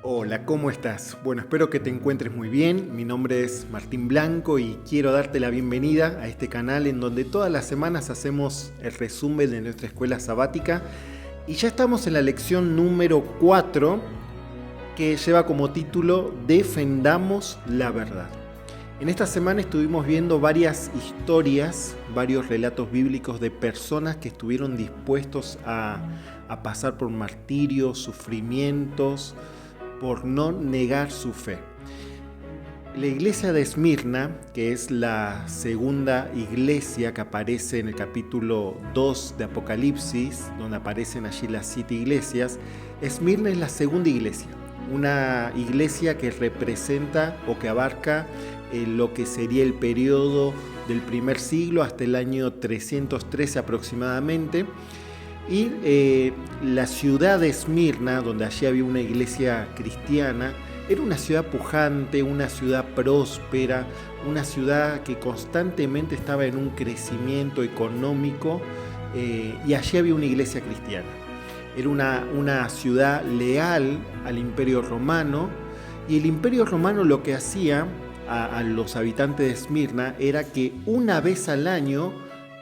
Hola, ¿cómo estás? Bueno, espero que te encuentres muy bien. Mi nombre es Martín Blanco y quiero darte la bienvenida a este canal en donde todas las semanas hacemos el resumen de nuestra escuela sabática y ya estamos en la lección número 4 que lleva como título Defendamos la verdad. En esta semana estuvimos viendo varias historias, varios relatos bíblicos de personas que estuvieron dispuestos a pasar por martirios, sufrimientos, por no negar su fe. La iglesia de Esmirna, que es la segunda iglesia que aparece en el capítulo 2 de Apocalipsis, donde aparecen allí las 7 iglesias, Esmirna es la segunda iglesia, una iglesia que representa o que abarca lo que sería el periodo del primer siglo hasta el año 313 aproximadamente. Y la ciudad de Esmirna, donde allí había una iglesia cristiana, era una ciudad pujante, una ciudad próspera, una ciudad que constantemente estaba en un crecimiento económico y allí había una iglesia cristiana. Era una ciudad leal al Imperio Romano y el Imperio Romano lo que hacía a los habitantes de Esmirna era que una vez al año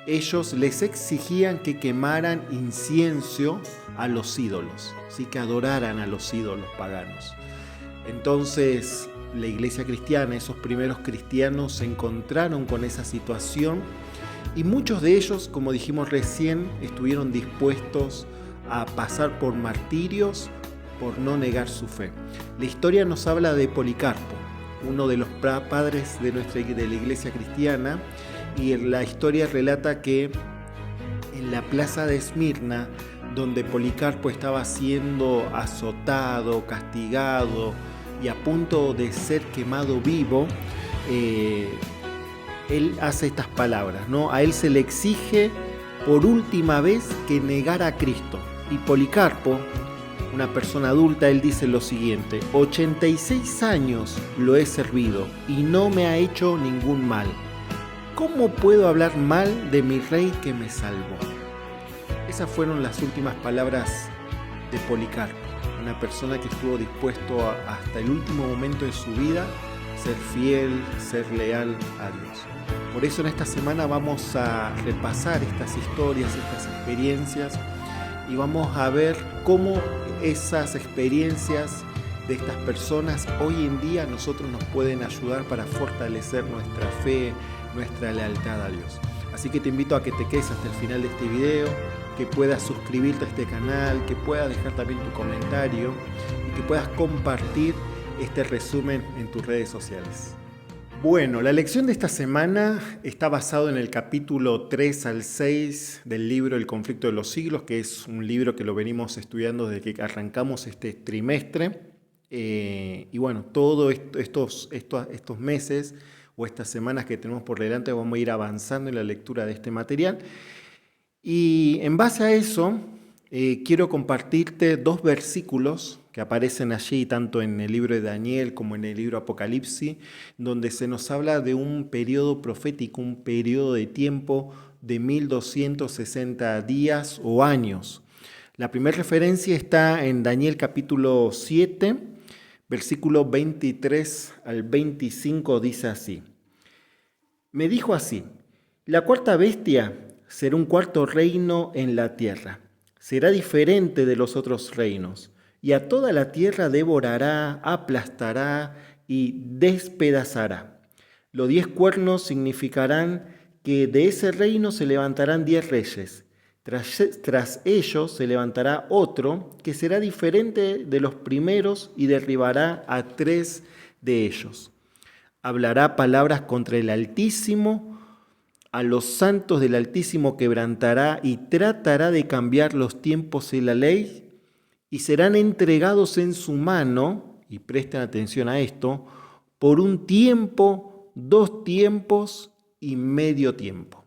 ellos les exigían que quemaran incienso a los ídolos, ¿sí? Que adoraran a los ídolos paganos. Entonces la iglesia cristiana, esos primeros cristianos se encontraron con esa situación y muchos de ellos, como dijimos recién, estuvieron dispuestos a pasar por martirios por no negar su fe. La historia nos habla de Policarpo, uno de los padres de la iglesia cristiana, y la historia relata que en la plaza de Esmirna, donde Policarpo estaba siendo azotado, castigado y a punto de ser quemado vivo, él hace estas palabras, ¿no? A él se le exige por última vez que negara a Cristo. Y Policarpo, una persona adulta, él dice lo siguiente: 86 años lo he servido y no me ha hecho ningún mal. ¿Cómo puedo hablar mal de mi rey que me salvó? Esas fueron las últimas palabras de Policarpo, una persona que estuvo dispuesto hasta el último momento de su vida ser fiel, ser leal a Dios. Por eso en esta semana vamos a repasar estas historias, estas experiencias, y vamos a ver cómo esas experiencias de estas personas hoy en día a nosotros nos pueden ayudar para fortalecer nuestra fe, nuestra lealtad a Dios. Así que te invito a que te quedes hasta el final de este video, que puedas suscribirte a este canal, que puedas dejar también tu comentario y que puedas compartir este resumen en tus redes sociales. Bueno, la lección de esta semana está basada en el capítulo 3 al 6 del libro El conflicto de los siglos, que es un libro que lo venimos estudiando desde que arrancamos este trimestre. Y bueno, todos estos meses o estas semanas que tenemos por delante vamos a ir avanzando en la lectura de este material. Y en base a eso, quiero compartirte 2 versículos que aparecen allí, tanto en el libro de Daniel como en el libro Apocalipsis, donde se nos habla de un periodo profético, un periodo de tiempo de 1260 días o años. La primera referencia está en Daniel capítulo 7, versículo 23 al 25, dice así: Me dijo así: la cuarta bestia será un cuarto reino en la tierra. Será diferente de los otros reinos, y a toda la tierra devorará, aplastará y despedazará. Los 10 cuernos significarán que de ese reino se levantarán 10 reyes. Tras ellos se levantará otro que será diferente de los primeros y derribará a 3 de ellos. Hablará palabras contra el Altísimo, a los santos del Altísimo quebrantará y tratará de cambiar los tiempos y la ley, y serán entregados en su mano, y presten atención a esto, por un tiempo, 2 tiempos y medio tiempo.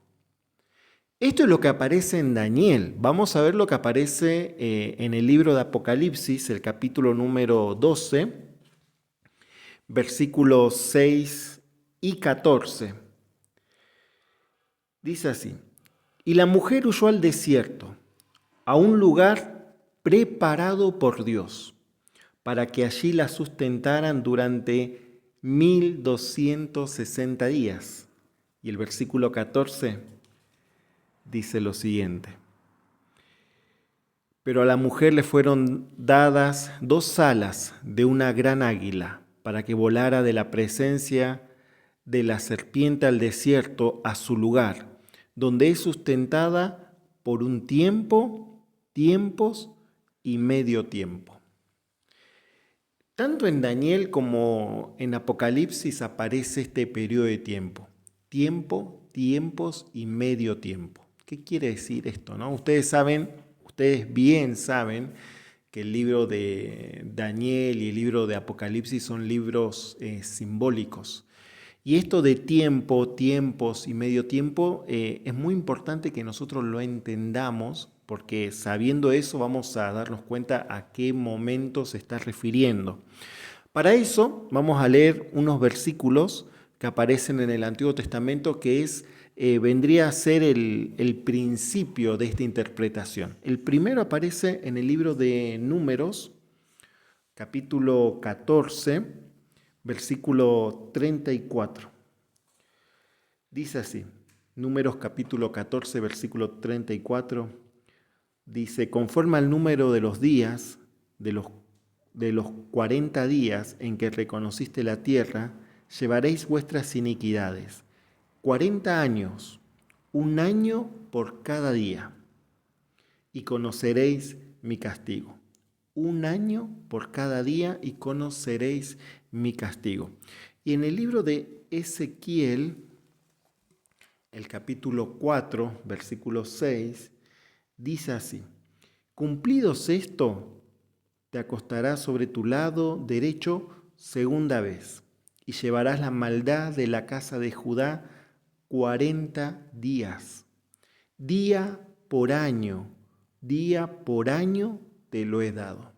Esto es lo que aparece en Daniel. Vamos a ver lo que aparece en el libro de Apocalipsis, el capítulo número 12, versículos 6 y 14. Dice así: y la mujer huyó al desierto, a un lugar preparado por Dios, para que allí la sustentaran durante 1260 días. Y el versículo 14 dice lo siguiente: pero a la mujer le fueron dadas 2 alas de una gran águila, para que volara de la presencia de la serpiente al desierto, a su lugar, donde es sustentada por un tiempo, tiempos y medio tiempo. Tanto en Daniel como en Apocalipsis aparece este periodo de tiempo. Tiempo, tiempos y medio tiempo. ¿Qué quiere decir esto, no? Ustedes bien saben que el libro de Daniel y el libro de Apocalipsis son libros simbólicos. Y esto de tiempo, tiempos y medio tiempo es muy importante que nosotros lo entendamos, porque sabiendo eso vamos a darnos cuenta a qué momento se está refiriendo. Para eso vamos a leer unos versículos que aparecen en el Antiguo Testamento, que vendría a ser el principio de esta interpretación. El primero aparece en el libro de Números, capítulo 14, versículo 34. Dice así, Números capítulo 14, versículo 34, dice: conforme al número de los días, de los 40 días en que reconociste la tierra, llevaréis vuestras iniquidades. 40 años, 1 año por cada día, y conoceréis mi castigo. 1 año por cada día y conoceréis mi castigo. Y en el libro de Ezequiel, el capítulo 4, versículo 6, dice así: cumplidos esto, te acostarás sobre tu lado derecho 2ª vez, y llevarás la maldad de la casa de Judá 40 días. Día por año te lo he dado.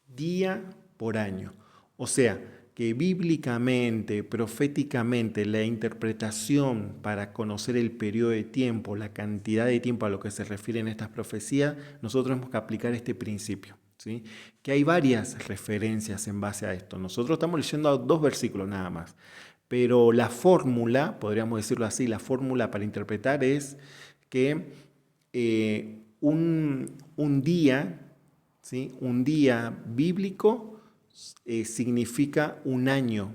Día por año. O sea, que bíblicamente, proféticamente, la interpretación para conocer el periodo de tiempo, la cantidad de tiempo a lo que se refieren estas profecías, nosotros tenemos que aplicar este principio, ¿sí? Que hay varias referencias en base a esto. Nosotros estamos leyendo 2 versículos nada más, pero la fórmula, podríamos decirlo así, la fórmula para interpretar es que un día, ¿sí? Un día bíblico significa un año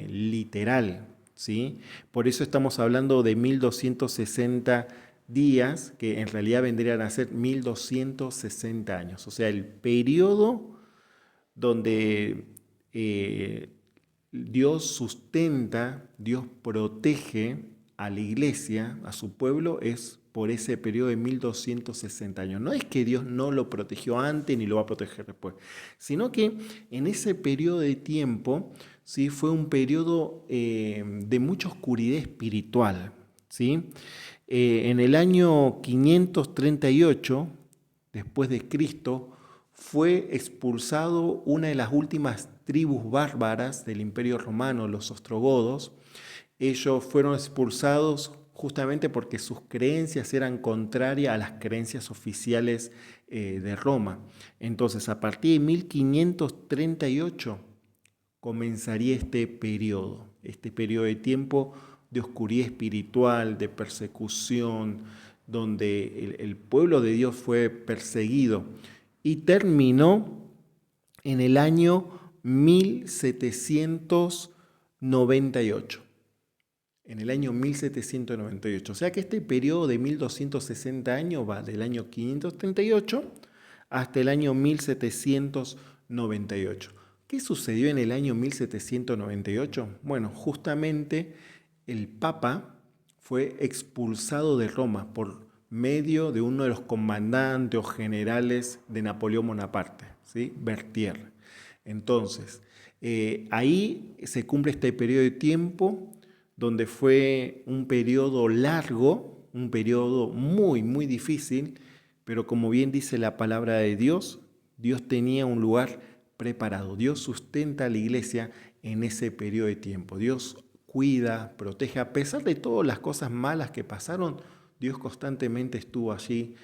literal, ¿sí? Por eso estamos hablando de 1260 días, que en realidad vendrían a ser 1260 años. O sea, el periodo donde Dios sustenta, Dios protege a la iglesia, a su pueblo, es por ese periodo de 1260 años. No es que Dios no lo protegió antes ni lo va a proteger después, sino que en ese periodo de tiempo, ¿sí? Fue un periodo de mucha oscuridad espiritual, ¿sí? En el año 538, después de Cristo, fue expulsado una de las últimas tribus bárbaras del Imperio Romano, los ostrogodos. Ellos fueron expulsados justamente porque sus creencias eran contrarias a las creencias oficiales de Roma. Entonces, a partir de 1538 comenzaría este periodo de tiempo de oscuridad espiritual, de persecución, donde el pueblo de Dios fue perseguido, y terminó en el año 1798. En el año 1798. O sea que este periodo de 1260 años va del año 538 hasta el año 1798. ¿Qué sucedió en el año 1798? Bueno, justamente el Papa fue expulsado de Roma por medio de uno de los comandantes o generales de Napoleón Bonaparte, ¿sí? Berthier. Entonces, ahí se cumple este periodo de tiempo donde fue un periodo largo, un periodo muy, muy difícil, pero como bien dice la palabra de Dios, Dios tenía un lugar preparado. Dios sustenta a la iglesia en ese periodo de tiempo. Dios cuida, protege, a pesar de todas las cosas malas que pasaron, Dios constantemente estuvo allí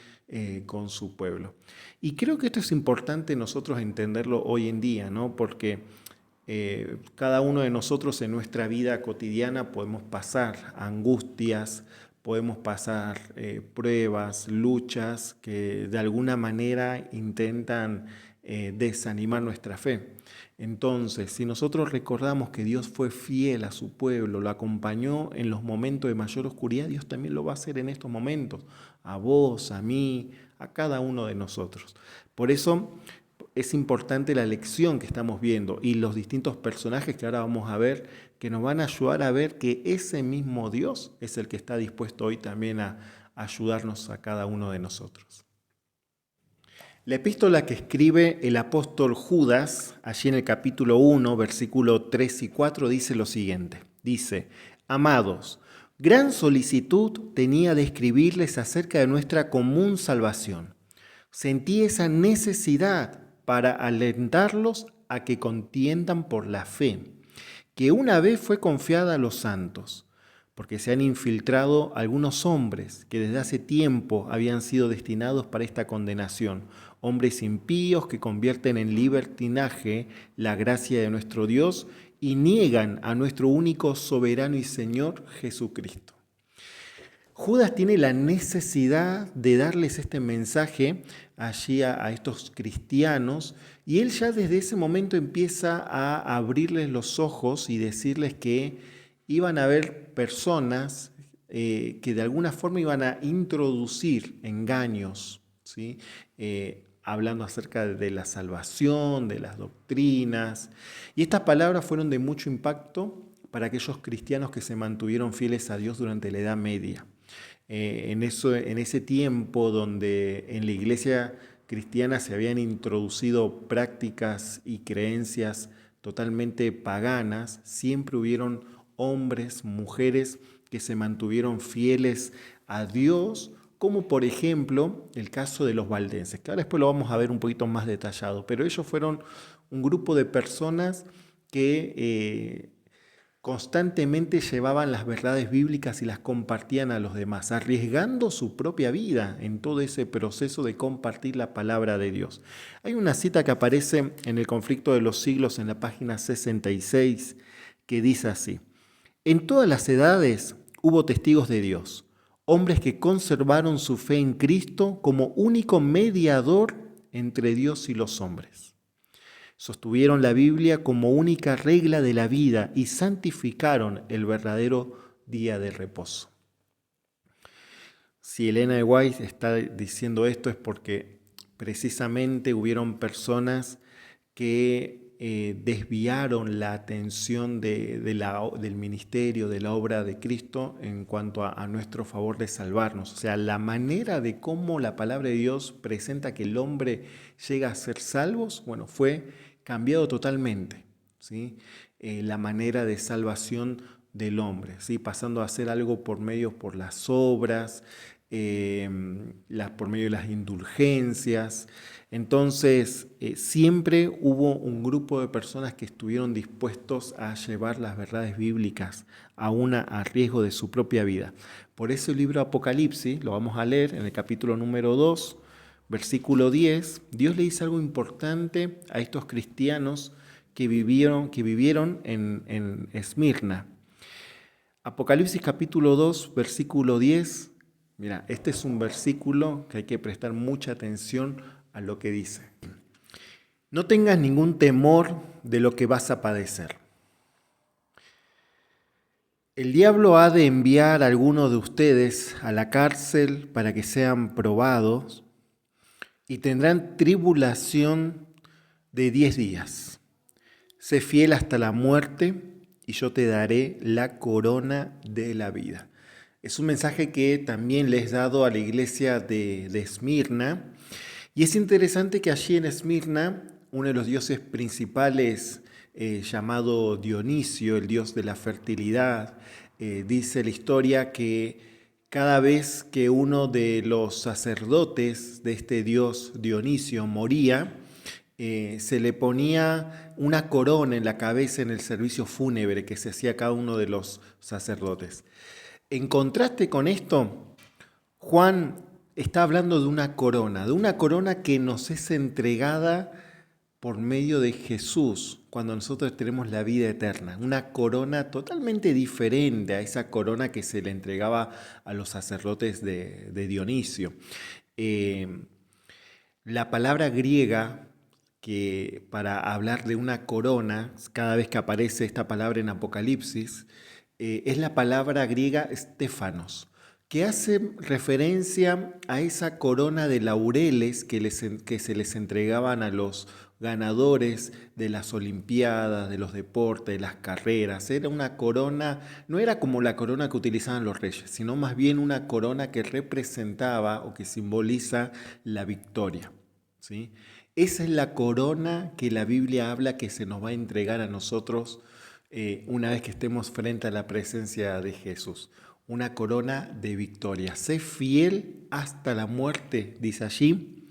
con su pueblo. Y creo que esto es importante nosotros entenderlo hoy en día, ¿no? Porque cada uno de nosotros en nuestra vida cotidiana podemos pasar angustias, podemos pasar pruebas, luchas que de alguna manera intentan desanimar nuestra fe. Entonces, si nosotros recordamos que Dios fue fiel a su pueblo, lo acompañó en los momentos de mayor oscuridad, Dios también lo va a hacer en estos momentos, a vos, a mí, a cada uno de nosotros. Por eso es importante la lección que estamos viendo y los distintos personajes que ahora vamos a ver, que nos van a ayudar a ver que ese mismo Dios es el que está dispuesto hoy también a ayudarnos a cada uno de nosotros. La epístola que escribe el apóstol Judas, allí en el capítulo 1, versículo 3 y 4, dice lo siguiente. Dice, amados, gran solicitud tenía de escribirles acerca de nuestra común salvación. Sentí esa necesidad para alentarlos a que contiendan por la fe, que una vez fue confiada a los santos, porque se han infiltrado algunos hombres que desde hace tiempo habían sido destinados para esta condenación, hombres impíos que convierten en libertinaje la gracia de nuestro Dios y niegan a nuestro único soberano y Señor Jesucristo. Judas tiene la necesidad de darles este mensaje allí a estos cristianos y él ya desde ese momento empieza a abrirles los ojos y decirles que iban a haber personas que de alguna forma iban a introducir engaños, ¿sí? Hablando acerca de la salvación, de las doctrinas. Y estas palabras fueron de mucho impacto para aquellos cristianos que se mantuvieron fieles a Dios durante la Edad Media. En ese tiempo donde en la iglesia cristiana se habían introducido prácticas y creencias totalmente paganas, siempre hubieron hombres, mujeres que se mantuvieron fieles a Dios, como por ejemplo el caso de los valdenses, que ahora después lo vamos a ver un poquito más detallado, pero ellos fueron un grupo de personas que constantemente llevaban las verdades bíblicas y las compartían a los demás, arriesgando su propia vida en todo ese proceso de compartir la palabra de Dios. Hay una cita que aparece en el Conflicto de los Siglos en la página 66 que dice así: en todas las edades hubo testigos de Dios, hombres que conservaron su fe en Cristo como único mediador entre Dios y los hombres. Sostuvieron la Biblia como única regla de la vida y santificaron el verdadero día de reposo. Si Elena de White está diciendo esto es porque precisamente hubieron personas que desviaron la atención del ministerio, de la obra de Cristo en cuanto a nuestro favor de salvarnos. O sea, la manera de cómo la palabra de Dios presenta que el hombre llega a ser salvos, bueno, fue cambiado totalmente, ¿sí? La manera de salvación del hombre, ¿sí? Pasando a hacer algo por las obras, por medio de las indulgencias. Entonces, siempre hubo un grupo de personas que estuvieron dispuestos a llevar las verdades bíblicas aún a riesgo de su propia vida. Por eso el libro Apocalipsis, lo vamos a leer en el capítulo número 2, versículo 10, Dios le dice algo importante a estos cristianos que vivieron en Esmirna. Apocalipsis capítulo 2, versículo 10. Mira, este es un versículo que hay que prestar mucha atención a lo que dice. No tengas ningún temor de lo que vas a padecer. El diablo ha de enviar a algunos de ustedes a la cárcel para que sean probados y tendrán tribulación de 10 días. Sé fiel hasta la muerte y yo te daré la corona de la vida. Es un mensaje que también les he dado a la iglesia de Esmirna. Y es interesante que allí en Esmirna, uno de los dioses principales, llamado Dionisio, el dios de la fertilidad, dice la historia que cada vez que uno de los sacerdotes de este dios Dionisio moría, se le ponía una corona en la cabeza en el servicio fúnebre que se hacía a cada uno de los sacerdotes. En contraste con esto, Juan está hablando de una corona que nos es entregada por medio de Jesús cuando nosotros tenemos la vida eterna. Una corona totalmente diferente a esa corona que se le entregaba a los sacerdotes de Dionisio. La palabra griega que para hablar de una corona, cada vez que aparece esta palabra en Apocalipsis, es la palabra griega Stéphanos, que hace referencia a esa corona de laureles que se les entregaban a los ganadores de las olimpiadas, de los deportes, de las carreras. Era una corona, no era como la corona que utilizaban los reyes, sino más bien una corona que representaba o que simboliza la victoria, ¿sí? Esa es la corona que la Biblia habla que se nos va a entregar a nosotros una vez que estemos frente a la presencia de Jesús. Una corona de victoria. Sé fiel hasta la muerte, dice allí,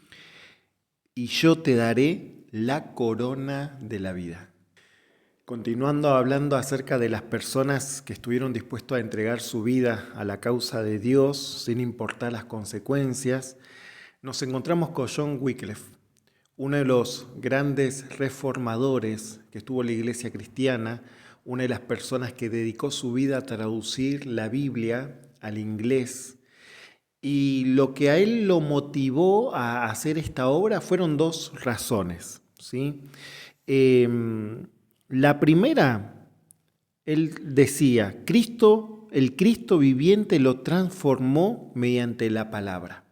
y yo te daré la corona de la vida. Continuando hablando acerca de las personas que estuvieron dispuestos a entregar su vida a la causa de Dios sin importar las consecuencias, nos encontramos con John Wycliffe, uno de los grandes reformadores que tuvo la iglesia cristiana, una de las personas que dedicó su vida a traducir la Biblia al inglés. Y lo que a él lo motivó a hacer esta obra fueron dos razones, ¿sí? La primera, él decía, el Cristo viviente lo transformó mediante la palabra.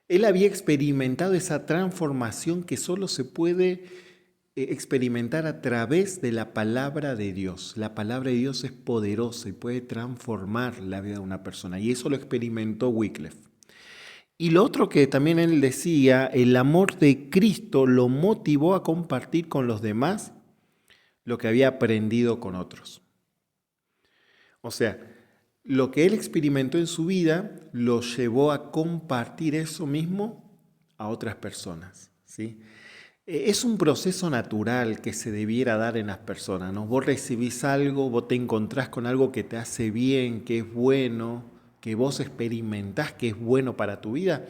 Él había experimentado esa transformación que solo se puede experimentar a través de la palabra de Dios. La palabra de Dios es poderosa y puede transformar la vida de una persona. Y eso lo experimentó Wycliffe. Y lo otro que también él decía, el amor de Cristo lo motivó a compartir con los demás lo que había aprendido con otros. O sea, lo que él experimentó en su vida lo llevó a compartir eso mismo a otras personas, ¿sí? Es un proceso natural que se debiera dar en las personas, ¿no? Vos recibís algo, vos te encontrás con algo que te hace bien, que es bueno, que vos experimentás que es bueno para tu vida,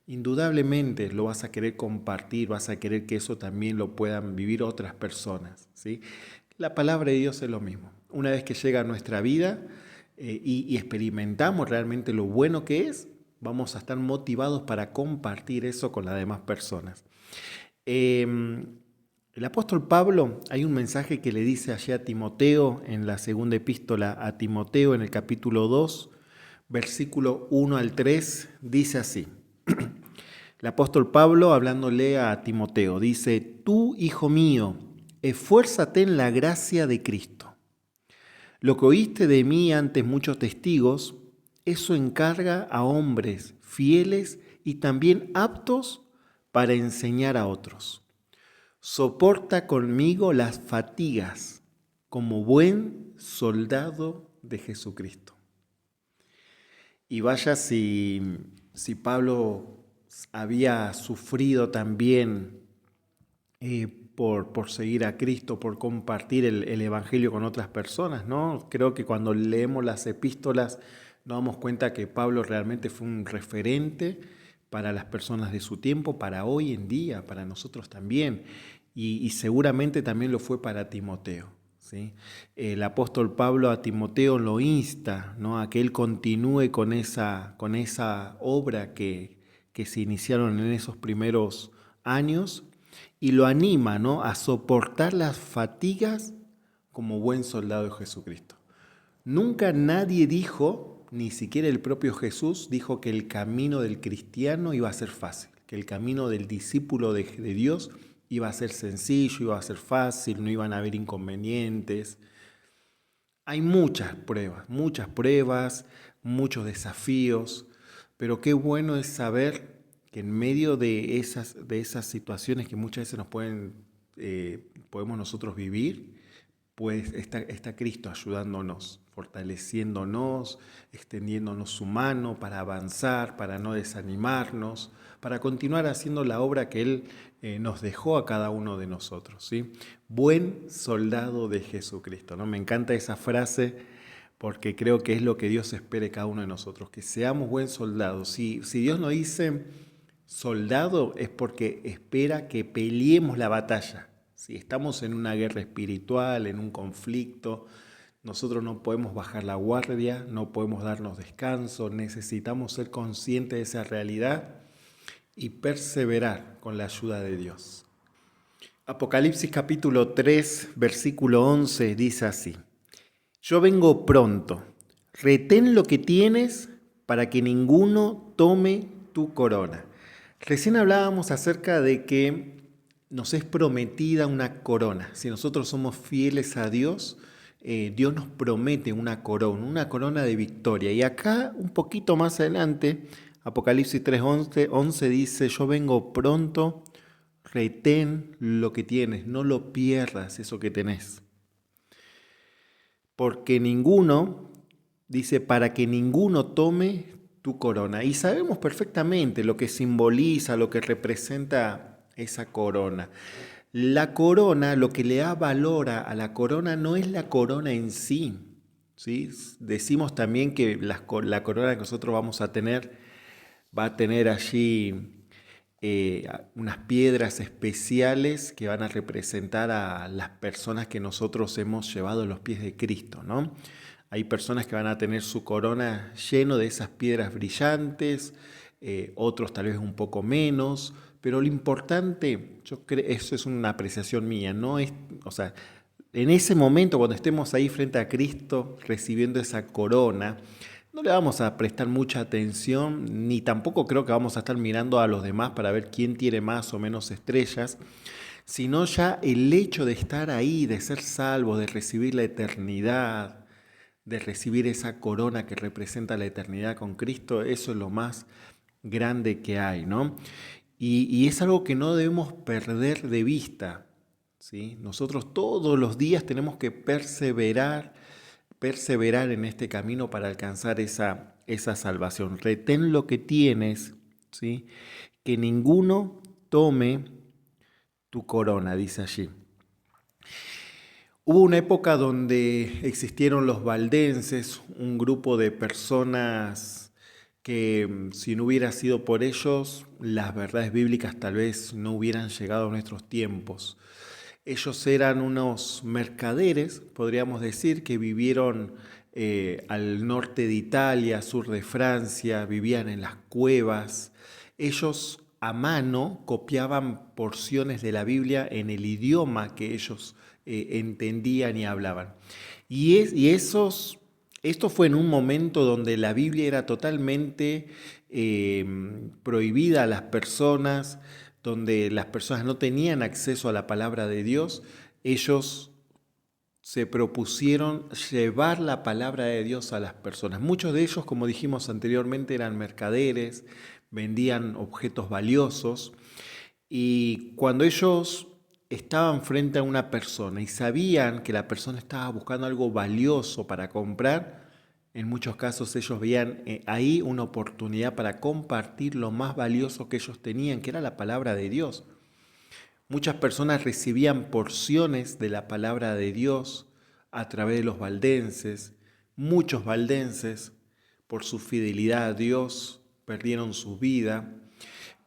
indudablemente lo vas a querer compartir, vas a querer que eso también lo puedan vivir otras personas, ¿sí? La palabra de Dios es lo mismo. Una vez que llega a nuestra vida, y experimentamos realmente lo bueno que es, vamos a estar motivados para compartir eso con las demás personas. El apóstol Pablo, hay un mensaje que le dice allí a Timoteo en la segunda epístola a Timoteo en el capítulo 2, versículo 1 al 3, dice así. El apóstol Pablo hablándole a Timoteo, dice, tú, hijo mío, esfuérzate en la gracia de Cristo. Lo que oíste de mí ante muchos testigos, eso encarga a hombres fieles y también aptos para enseñar a otros. Soporta conmigo las fatigas como buen soldado de Jesucristo. Y vaya si Pablo había sufrido también por seguir a Cristo, por compartir el Evangelio con otras personas, ¿no? Creo que cuando leemos las epístolas nos damos cuenta que Pablo realmente fue un referente para las personas de su tiempo, para hoy en día, para nosotros también, y seguramente también lo fue para Timoteo, ¿sí? El apóstol Pablo a Timoteo lo insta, ¿no? A que él continúe con esa obra que se iniciaron en esos primeros años, y lo anima, ¿no? A soportar las fatigas como buen soldado de Jesucristo. Nunca nadie dijo, ni siquiera el propio Jesús, dijo que el camino del cristiano iba a ser fácil, que el camino del discípulo de Dios iba a ser sencillo, iba a ser fácil, no iban a haber inconvenientes. Hay muchas pruebas, muchos desafíos, pero qué bueno es saber que en medio de esas situaciones que muchas veces podemos nosotros vivir, pues está Cristo ayudándonos, fortaleciéndonos, extendiéndonos su mano para avanzar, para no desanimarnos, para continuar haciendo la obra que Él nos dejó a cada uno de nosotros, ¿sí? Buen soldado de Jesucristo, ¿no? Me encanta esa frase porque creo que es lo que Dios espera de cada uno de nosotros, que seamos buen soldados. Si Dios nos dice soldado, es porque espera que peleemos la batalla. Si estamos en una guerra espiritual, en un conflicto, nosotros no podemos bajar la guardia, no podemos darnos descanso, necesitamos ser conscientes de esa realidad y perseverar con la ayuda de Dios. Apocalipsis capítulo 3, versículo 11 dice así: Yo vengo pronto, retén lo que tienes para que ninguno tome tu corona. Recién hablábamos acerca de que nos es prometida una corona. Si nosotros somos fieles a Dios, Dios nos promete una corona de victoria. Y acá, un poquito más adelante, Apocalipsis 3:11 dice: Yo vengo pronto, retén lo que tienes, no lo pierdas eso que tenés. Porque ninguno, dice, para que ninguno tome tu corona. Y sabemos perfectamente lo que simboliza, lo que representa esa corona. La corona, lo que le da valor a la corona no es la corona en sí, ¿sí? Decimos también que la corona que nosotros vamos a tener va a tener allí unas piedras especiales que van a representar a las personas que nosotros hemos llevado a los pies de Cristo, ¿no? Hay personas que van a tener su corona lleno de esas piedras brillantes, otros tal vez un poco menos, pero lo importante, yo creo, eso es una apreciación mía, no es, o sea, en ese momento cuando estemos ahí frente a Cristo recibiendo esa corona, no le vamos a prestar mucha atención, ni tampoco creo que vamos a estar mirando a los demás para ver quién tiene más o menos estrellas, sino ya el hecho de estar ahí, de ser salvo, de recibir la eternidad, de recibir esa corona que representa la eternidad con Cristo, eso es lo más grande que hay, ¿no? Y es algo que no debemos perder de vista, ¿sí? Nosotros todos los días tenemos que perseverar en este camino para alcanzar esa salvación. Retén lo que tienes, ¿sí? Que ninguno tome tu corona, dice allí. Hubo una época donde existieron los valdenses, un grupo de personas que si no hubiera sido por ellos, las verdades bíblicas tal vez no hubieran llegado a nuestros tiempos. Ellos eran unos mercaderes, podríamos decir, que vivieron al norte de Italia, sur de Francia, vivían en las cuevas. Ellos a mano copiaban porciones de la Biblia en el idioma que ellos entendían y hablaban. Esto fue en un momento donde la Biblia era totalmente prohibida a las personas, donde las personas no tenían acceso a la palabra de Dios. Ellos se propusieron llevar la palabra de Dios a las personas. Muchos de ellos, como dijimos anteriormente, eran mercaderes, vendían objetos valiosos, y cuando ellos estaban frente a una persona y sabían que la persona estaba buscando algo valioso para comprar, en muchos casos ellos veían ahí una oportunidad para compartir lo más valioso que ellos tenían, que era la palabra de Dios. Muchas personas recibían porciones de la palabra de Dios a través de los valdenses. Muchos valdenses, por su fidelidad a Dios, perdieron su vida,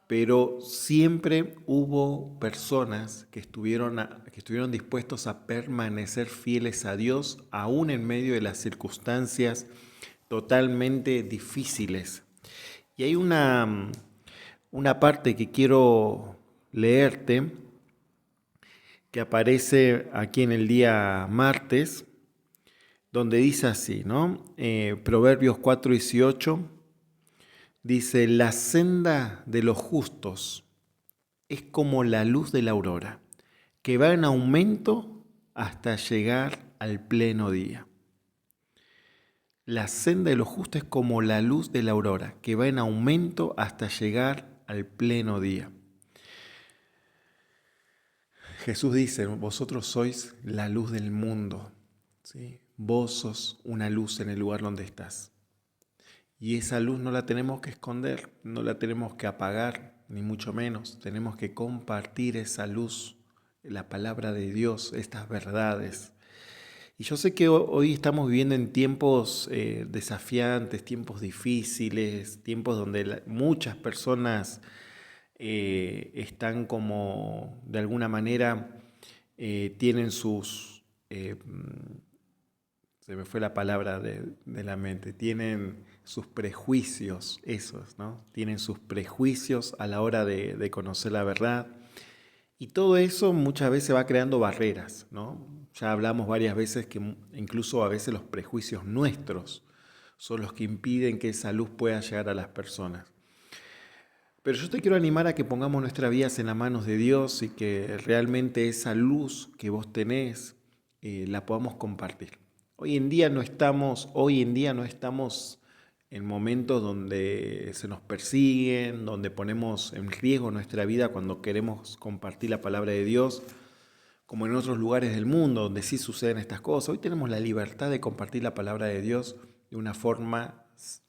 pero siempre hubo personas que estuvieron dispuestos a permanecer fieles a Dios, aún en medio de las circunstancias totalmente difíciles. Y hay una parte que quiero leerte, que aparece aquí en el día martes, donde dice así, ¿no? Proverbios 4:18 dice: la senda de los justos es como la luz de la aurora, que va en aumento hasta llegar al pleno día. La senda de los justos es como la luz de la aurora, que va en aumento hasta llegar al pleno día. Jesús dice: vosotros sois la luz del mundo, ¿sí? Vos sos una luz en el lugar donde estás. Y esa luz no la tenemos que esconder, no la tenemos que apagar, ni mucho menos. Tenemos que compartir esa luz, la palabra de Dios, estas verdades. Y yo sé que hoy estamos viviendo en tiempos desafiantes, tiempos difíciles, tiempos donde muchas personas están como, de alguna manera, tienen sus, se me fue la palabra de la mente, tienen sus prejuicios, esos, ¿no? Tienen sus prejuicios a la hora de conocer la verdad. Y todo eso muchas veces va creando barreras, ¿no? Ya hablamos varias veces que incluso a veces los prejuicios nuestros son los que impiden que esa luz pueda llegar a las personas. Pero yo te quiero animar a que pongamos nuestras vidas en las manos de Dios y que realmente esa luz que vos tenés la podamos compartir. Hoy en día no estamos en momentos donde se nos persiguen, donde ponemos en riesgo nuestra vida cuando queremos compartir la palabra de Dios, como en otros lugares del mundo donde sí suceden estas cosas. Hoy tenemos la libertad de compartir la palabra de Dios de una forma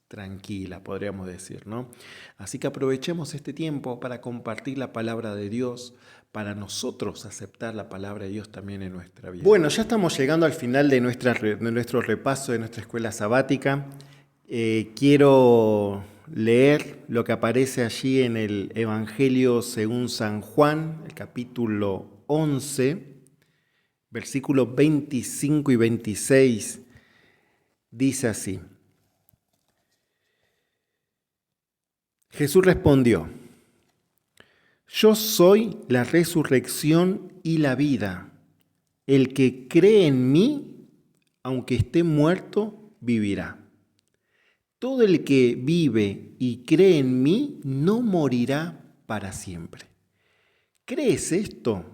tranquila, podríamos decir, ¿no? Así que aprovechemos este tiempo para compartir la palabra de Dios, para nosotros aceptar la palabra de Dios también en nuestra vida. Bueno, ya estamos llegando al final de nuestro repaso de nuestra escuela sabática. Quiero leer lo que aparece allí en el Evangelio según San Juan, el capítulo 11, versículos 25 y 26. Dice así: Jesús respondió: Yo soy la resurrección y la vida. El que cree en mí, aunque esté muerto, vivirá. Todo el que vive y cree en mí no morirá para siempre. ¿Crees esto?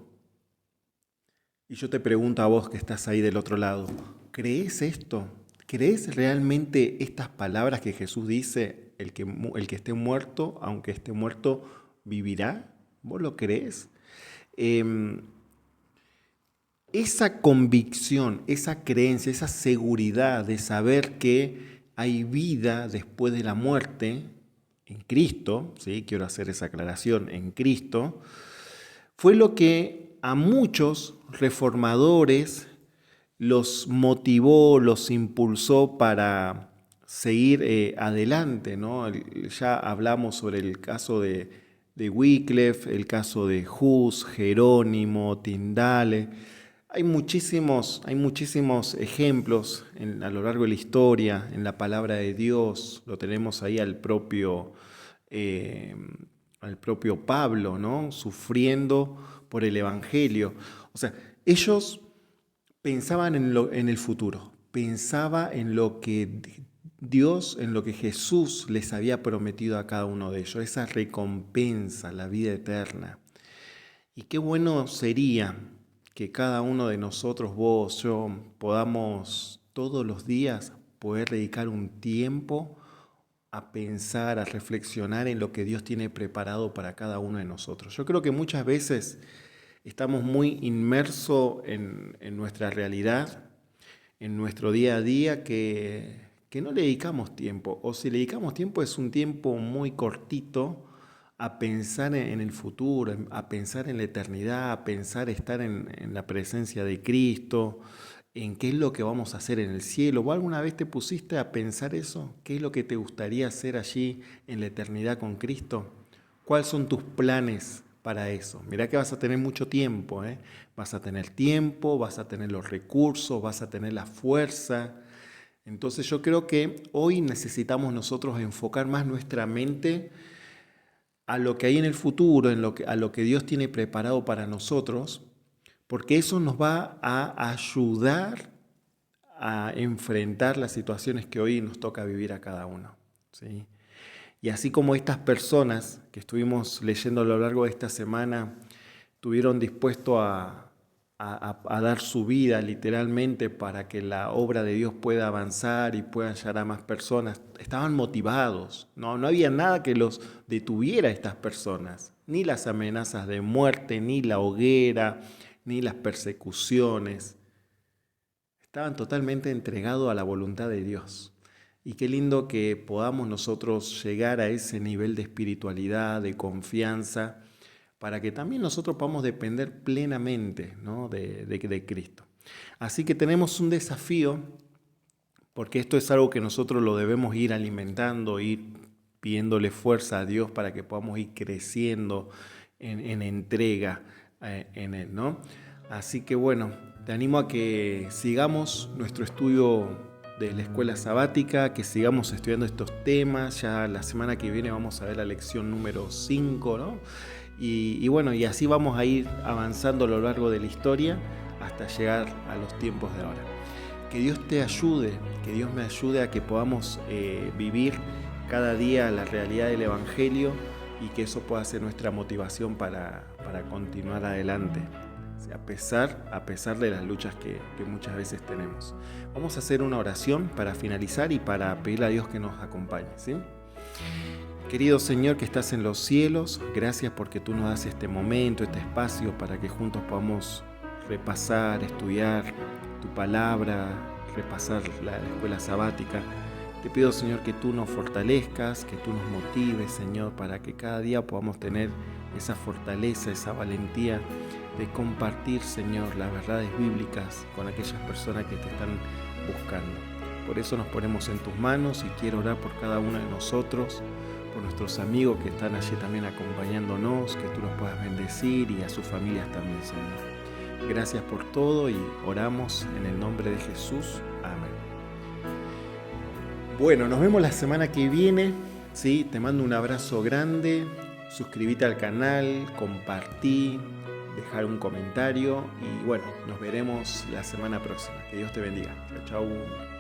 Y yo te pregunto a vos que estás ahí del otro lado, ¿crees esto? ¿Crees realmente estas palabras que Jesús dice? El que esté muerto, aunque esté muerto, vivirá. ¿Vos lo crees? Esa convicción, esa creencia, esa seguridad de saber que hay vida después de la muerte en Cristo, ¿sí? Quiero hacer esa aclaración, en Cristo, fue lo que a muchos reformadores los motivó, los impulsó para seguir adelante, ¿no? Ya hablamos sobre el caso de Wycliffe, el caso de Hus, Jerónimo, Tyndale. Hay muchísimos ejemplos a lo largo de la historia, en la palabra de Dios. Lo tenemos ahí al propio Pablo, ¿no? Sufriendo por el Evangelio. O sea, ellos pensaban en el futuro, pensaba en lo que Dios, en lo que Jesús les había prometido a cada uno de ellos, esa recompensa, la vida eterna. Y qué bueno sería que cada uno de nosotros, vos, yo, podamos todos los días poder dedicar un tiempo a pensar, a reflexionar en lo que Dios tiene preparado para cada uno de nosotros. Yo creo que muchas veces estamos muy inmersos en nuestra realidad, en nuestro día a día, que no le dedicamos tiempo. O si le dedicamos tiempo es un tiempo muy cortito a pensar en el futuro, a pensar en la eternidad, a pensar estar en la presencia de Cristo, en qué es lo que vamos a hacer en el cielo. ¿Vos alguna vez te pusiste a pensar eso? ¿Qué es lo que te gustaría hacer allí en la eternidad con Cristo? ¿Cuáles son tus planes para eso? Mirá que vas a tener mucho tiempo, ¿eh? Vas a tener tiempo, vas a tener los recursos, vas a tener la fuerza. Entonces yo creo que hoy necesitamos nosotros enfocar más nuestra mente a lo que hay en el futuro, a lo que Dios tiene preparado para nosotros, porque eso nos va a ayudar a enfrentar las situaciones que hoy nos toca vivir a cada uno, ¿sí? Y así como estas personas que estuvimos leyendo a lo largo de esta semana estuvieron dispuestos a dar su vida literalmente para que la obra de Dios pueda avanzar y pueda llegar a más personas, estaban motivados, no había nada que los detuviera a estas personas, ni las amenazas de muerte, ni la hoguera, ni las persecuciones. Estaban totalmente entregados a la voluntad de Dios. Y qué lindo que podamos nosotros llegar a ese nivel de espiritualidad, de confianza, para que también nosotros podamos depender plenamente, ¿no? de Cristo. Así que tenemos un desafío, porque esto es algo que nosotros lo debemos ir alimentando, ir pidiéndole fuerza a Dios para que podamos ir creciendo en entrega en Él, ¿no? Así que bueno, te animo a que sigamos nuestro estudio de la escuela sabática, que sigamos estudiando estos temas. Ya la semana que viene vamos a ver la lección número 5, ¿no? Y bueno, y así vamos a ir avanzando a lo largo de la historia hasta llegar a los tiempos de ahora. Que Dios te ayude, que Dios me ayude a que podamos vivir cada día la realidad del Evangelio y que eso pueda ser nuestra motivación para continuar adelante, a pesar de las luchas que muchas veces tenemos. Vamos a hacer una oración para finalizar y para pedirle a Dios que nos acompañe, ¿sí? Querido Señor que estás en los cielos, gracias porque tú nos das este momento, este espacio para que juntos podamos repasar, estudiar tu palabra, repasar la escuela sabática. Te pido, Señor, que tú nos fortalezcas, que tú nos motives, Señor, para que cada día podamos tener esa fortaleza, esa valentía de compartir, Señor, las verdades bíblicas con aquellas personas que te están buscando. Por eso nos ponemos en tus manos y quiero orar por cada uno de nosotros, por nuestros amigos que están allí también acompañándonos, que tú los puedas bendecir y a sus familias también, Señor. Gracias por todo y oramos en el nombre de Jesús. Amén. Bueno, nos vemos la semana que viene, ¿sí? Te mando un abrazo grande, suscríbete al canal, compartí, dejar un comentario y bueno, nos veremos la semana próxima. Que Dios te bendiga. Chao, chao.